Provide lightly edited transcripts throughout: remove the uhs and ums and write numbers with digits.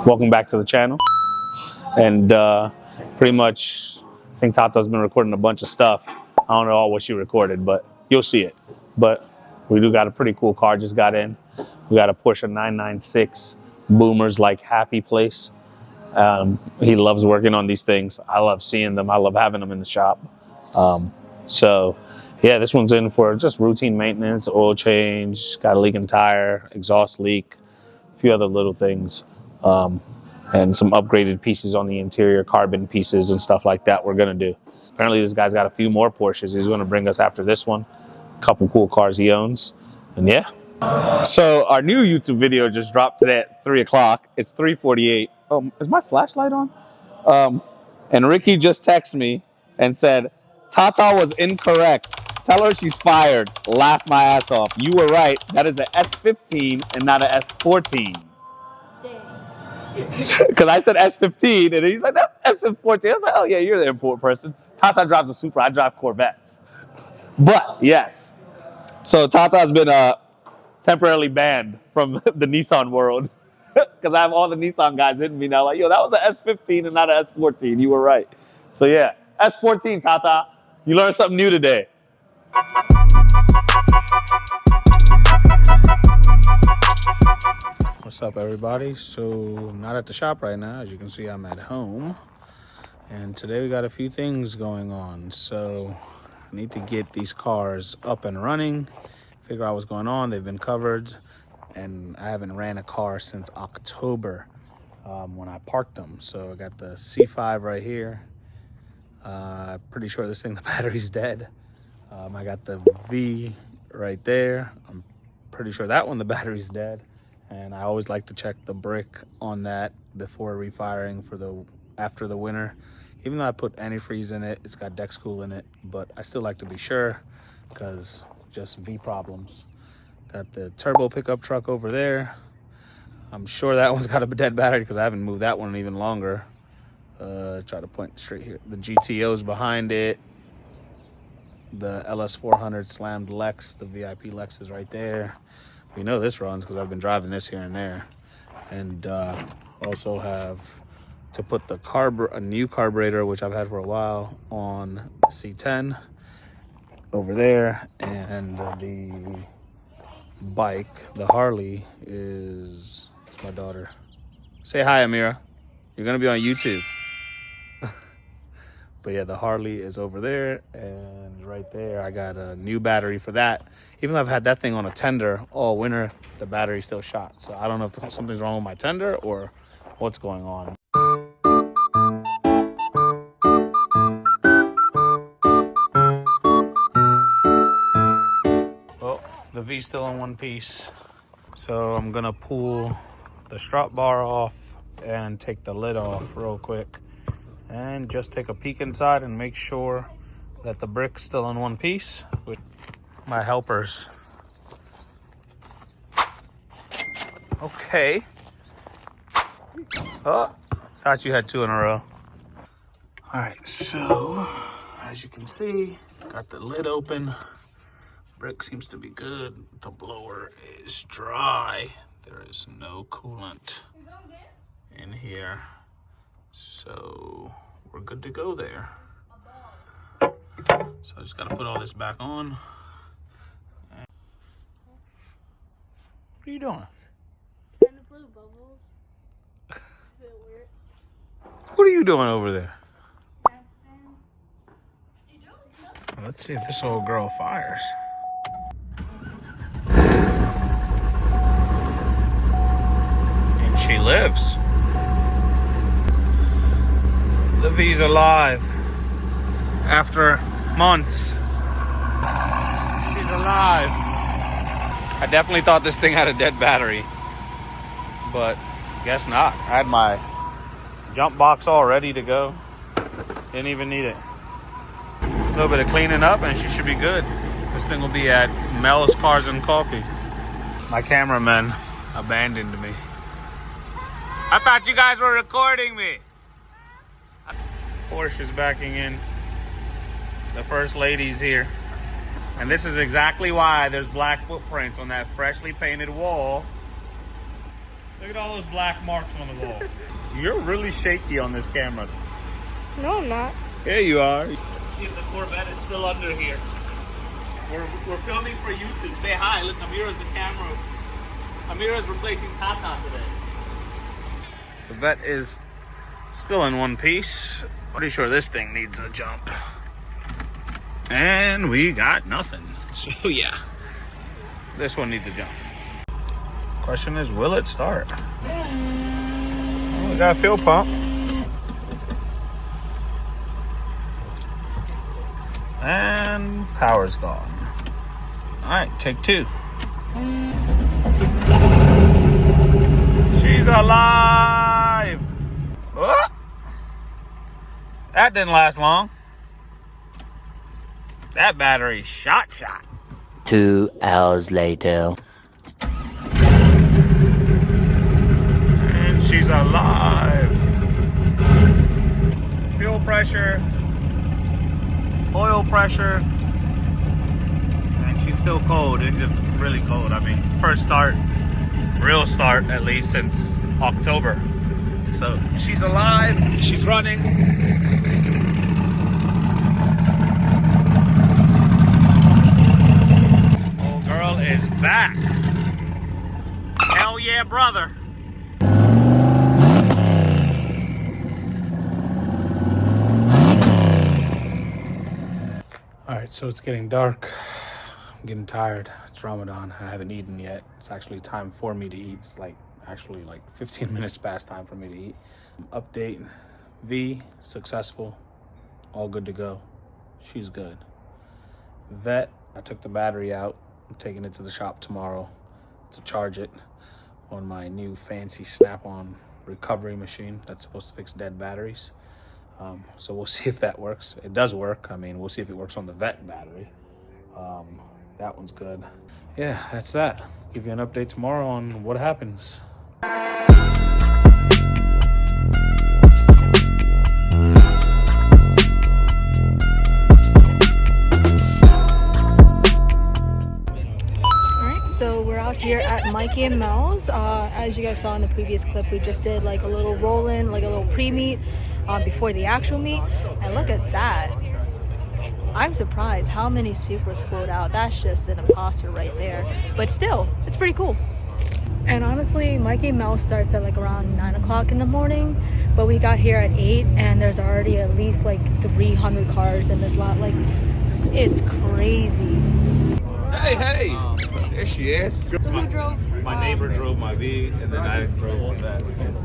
Welcome back to the channel. And pretty much, I think Tata's been recording a bunch of stuff. I don't know all what she recorded, but you'll see it. But we do got a pretty cool car just got in. We got a Porsche 996 Boomers like happy place. He loves working on these things. I love seeing them. I love having them in the shop. So yeah, this one's in for just routine maintenance, oil change, got a leaking tire, exhaust leak, a few other little things, and some upgraded pieces on the interior, carbon pieces and stuff like that we're gonna do. Apparently this guy's got a few more Porsches he's gonna bring us after this one. A couple cool cars he owns, and yeah. So our new YouTube video just dropped today at 3 o'clock. It's 3:48. Is my flashlight on? And Ricky just texted me and said, Tata was incorrect. Tell her she's fired. Laugh my ass off. You were right. That is an S15 and not an S14. Because I said S15 and he's like, no, S14. I was like, oh yeah, you're the important person. Tata drives a Supra. I drive Corvettes. But yes. So Tata has been temporarily banned from the Nissan world. Because I have all the Nissan guys hitting me now like, yo, that was an S15 and not an S14. You were right. So yeah, S14, Tata. You learned something new today. What's up, everybody? So I'm not at the shop right now. As you can see, I'm at home. And today we got a few things going on. So I need to get these cars up and running, figure out what's going on. They've been covered. And I haven't ran a car since October when I parked them. So I got the C5 right here. Pretty sure this thing, the battery's dead. I got the V right there. I'm pretty sure that one, the battery's dead. And I always like to check the brick on that before refiring for after the winter. Even though I put antifreeze in it, it's got Dexcool in it, but I still like to be sure because just V problems. Got the turbo pickup truck over there. I'm sure that one's got a dead battery because I haven't moved that one even longer. Try to point straight here. The GTO's behind it. The LS400 slammed Lex, the VIP Lex is right there. We know this runs because I've been driving this here and there. And also have to put the a new carburetor, which I've had for a while, on the C10 over there. And the bike, the Harley, it's my daughter. Say hi, Amira. You're gonna be on YouTube. But yeah, the Harley is over there, and right there I got a new battery for that. Even though I've had that thing on a tender all winter, the battery's still shot. So I don't know if something's wrong with my tender or what's going on. Well, the V's still in one piece. So I'm gonna pull the strut bar off and take the lid off real quick. And just take a peek inside and make sure that the brick's still in one piece with my helpers. Okay. Oh, thought you had two in a row. All right, so as you can see, got the lid open. Brick seems to be good. The blower is dry. There is no coolant in here. So we're good to go there. So I just gotta put all this back on. What are you doing? Trying to blow bubbles. What are you doing over there? Let's see if this old girl fires. And she lives. The V's alive after months. She's alive. I definitely thought this thing had a dead battery, but guess not. I had my jump box all ready to go. Didn't even need it. A little bit of cleaning up and she should be good. This thing will be at Mels Cars and Coffee. My cameraman abandoned me. I thought you guys were recording me. Porsche's backing in. The first lady's here. And this is exactly why there's black footprints on that freshly painted wall Look at all those black marks on the wall. You're really shaky on this camera. No, I'm not. Yeah, you are. See if the Corvette is still under here. We're filming for YouTube. Say hi. Look, Amira's the camera. Amira's replacing Tata today. The vet is still in one piece. Pretty sure this thing needs a jump. And we got nothing. So yeah, this one needs a jump. Question is, will it start? Well, we got a fuel pump. And power's gone. All right, take two. She's alive. Oh! That didn't last long. That battery shot. 2 hours later. And she's alive. Fuel pressure, oil pressure, and she's still cold. Engine's really cold. I mean, first start, real start at least since October. So she's alive, she's running. Old girl is back. Hell yeah, brother. All right, so it's getting dark. I'm getting tired. It's Ramadan. I haven't eaten yet. It's actually time for me to eat. It's actually 15 minutes past time for me to eat. Update, V, successful, all good to go. She's good. Vet, I took the battery out. I'm taking it to the shop tomorrow to charge it on my new fancy Snap-on recovery machine that's supposed to fix dead batteries. So we'll see if that works. It does work. I mean, we'll see if it works on the vet battery. That one's good. Yeah, that's that. Give you an update tomorrow on what happens. So we're out here at Mikey and Mel's. As you guys saw in the previous clip, we just did like a little roll-in, like a little pre-meet before the actual meet. And look at that. I'm surprised how many supers pulled out. That's just an imposter right there. But still, it's pretty cool. And honestly, Mikey and Mel starts at like around 9 o'clock in the morning. But we got here at 8 and there's already at least like 300 cars in this lot. Like, it's crazy. Hey, there she is. So who drove? My neighbor drove my V, and then I drove that. Look at that!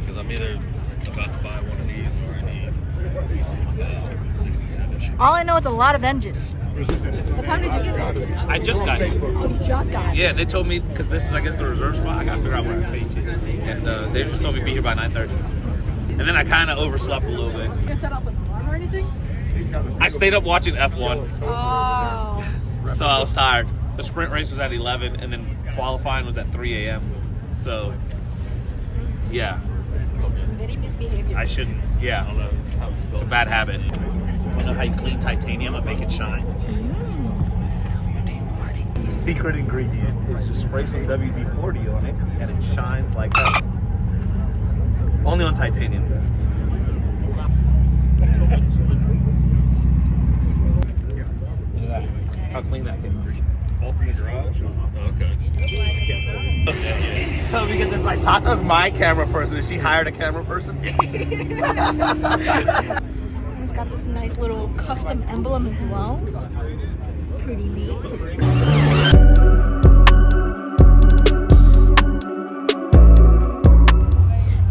Because I'm either about to buy one of these or I need 67 shit. All I know is a lot of engine. What time did you get it? I just got it. Oh, you just got it? Yeah, they told me, because this is, I guess, the reserve spot. I got to figure out where I paid to. And they just told me to be here by 9:30. And then I kind of overslept a little bit. You gonna set up an alarm or anything? I stayed up watching F1. Oh. So I was tired. The sprint race was at 11, and then qualifying was at 3 a.m. So, yeah. Very misbehavior. I shouldn't. Yeah. It's a bad habit. You know how you clean titanium and make it shine? The secret ingredient is just spray some WD-40 on it, and it shines like that. Only on titanium. How clean that can be. All three garage? Okay. Let me get this right. Tata's my camera person. Is she hired a camera person? It's got this nice little custom emblem as well. Pretty neat.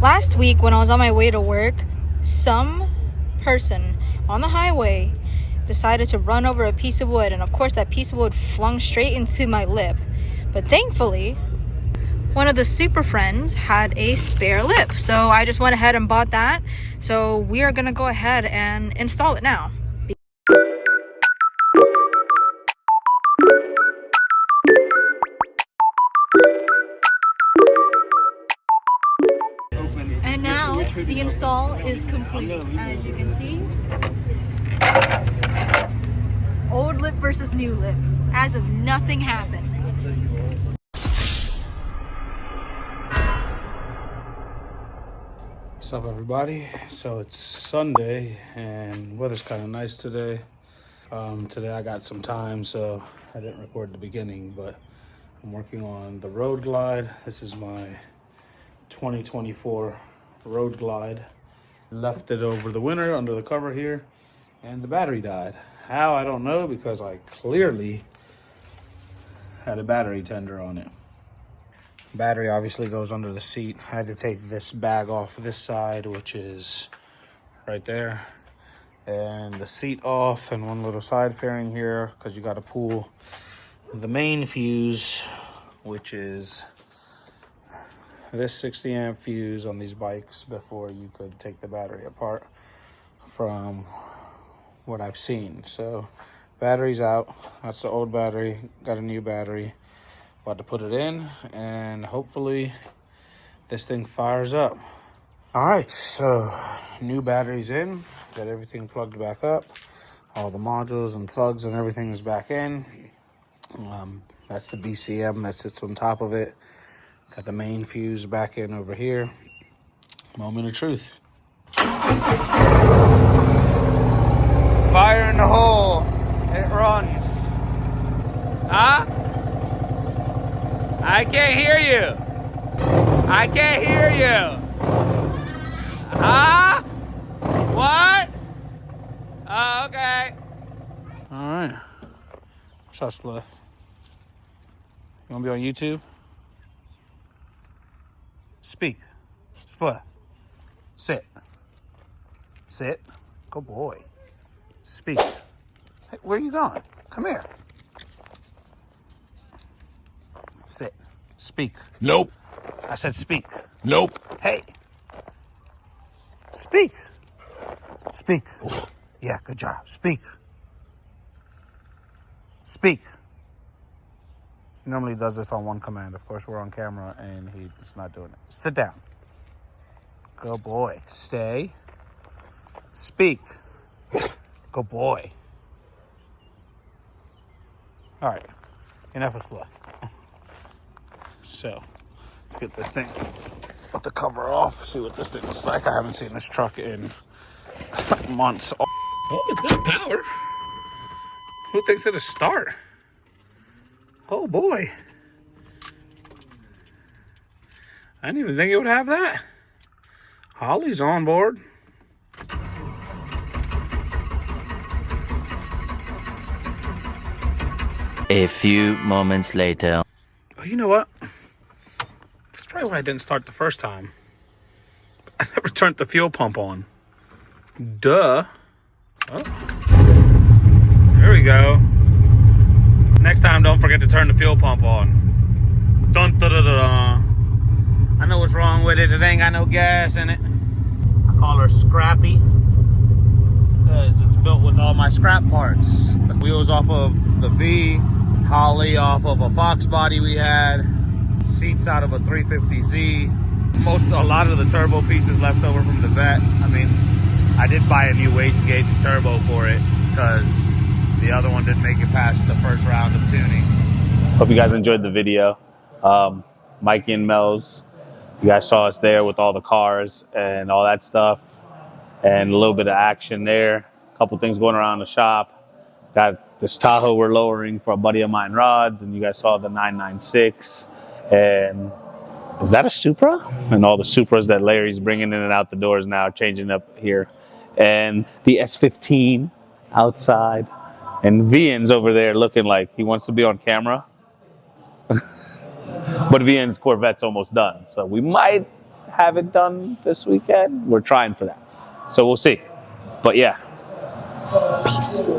Last week when I was on my way to work, some person on the highway decided to run over a piece of wood, and of course that piece of wood flung straight into my lip. But thankfully, one of the super friends had a spare lip, so I just went ahead and bought that. So we are gonna go ahead and install it now. And now the install is complete. As you can see, old lip versus new lip, as if nothing happened. What's up, everybody? So it's Sunday and weather's kind of nice today. Today I got some time, so I didn't record the beginning, but I'm working on the Road Glide. This is my 2024 Road Glide. Left it over the winter under the cover here, and the battery died. How, I don't know, because I clearly had a battery tender on it. Battery obviously goes under the seat. I had to take this bag off this side, which is right there, and the seat off, and one little side fairing here, because you got to pull the main fuse, which is this 60 amp fuse on these bikes, before you could take the battery apart, from what I've seen. So battery's out. That's the old battery. Got a new battery. About to put it in, and hopefully this thing fires up. All right, so new battery's in. Got everything plugged back up. All the modules and plugs and everything is back in. That's the BCM that sits on top of it. Got the main fuse back in over here. Moment of truth. Fire in the hole. It runs. Huh? I can't hear you. I can't hear you. Huh? What? Oh, okay. All right. What's up, Split? You want to be on YouTube? Speak. Split. Sit. Sit. Good boy. Speak. Hey, where are you going? Come here. Sit. Speak. Nope. I said speak. Nope. Hey. Speak. Speak. Yeah, good job. Speak. Speak. He normally does this on one command. Of course, we're on camera and he's not doing it. Sit down. Good boy. Stay. Speak. Good boy. All right. Enough of Split. So, let's get this thing with the cover off, see what this thing looks like. I haven't seen this truck in months. Oh, it's got power. Who thinks it'll start? Oh boy. I didn't even think it would have that. Holly's on board. A few moments later. Oh, you know what? That's probably why I didn't start the first time. I never turned the fuel pump on. Duh. Oh. There we go. Next time, don't forget to turn the fuel pump on. Dun da da da. I know what's wrong with it. It ain't got no gas in it. I call her Scrappy because it's built with all my scrap parts. The wheels off of the V, Holly off of a Fox body we had, seats out of a 350Z. A lot of the turbo pieces left over from the vet. I mean, I did buy a new wastegate turbo for it because the other one didn't make it past the first round of tuning. Hope you guys enjoyed the video. Mikey and Mels, you guys saw us there with all the cars and all that stuff, and a little bit of action there. A couple things going around the shop. Got this Tahoe we're lowering for a buddy of mine, Rods, and you guys saw the 996. And is that a Supra? And all the Supras that Larry's bringing in and out the doors now, changing up here. And the S15 outside. And Vian's over there looking like he wants to be on camera. But Vian's Corvette's almost done. So we might have it done this weekend. We're trying for that. So we'll see. But yeah. Peace.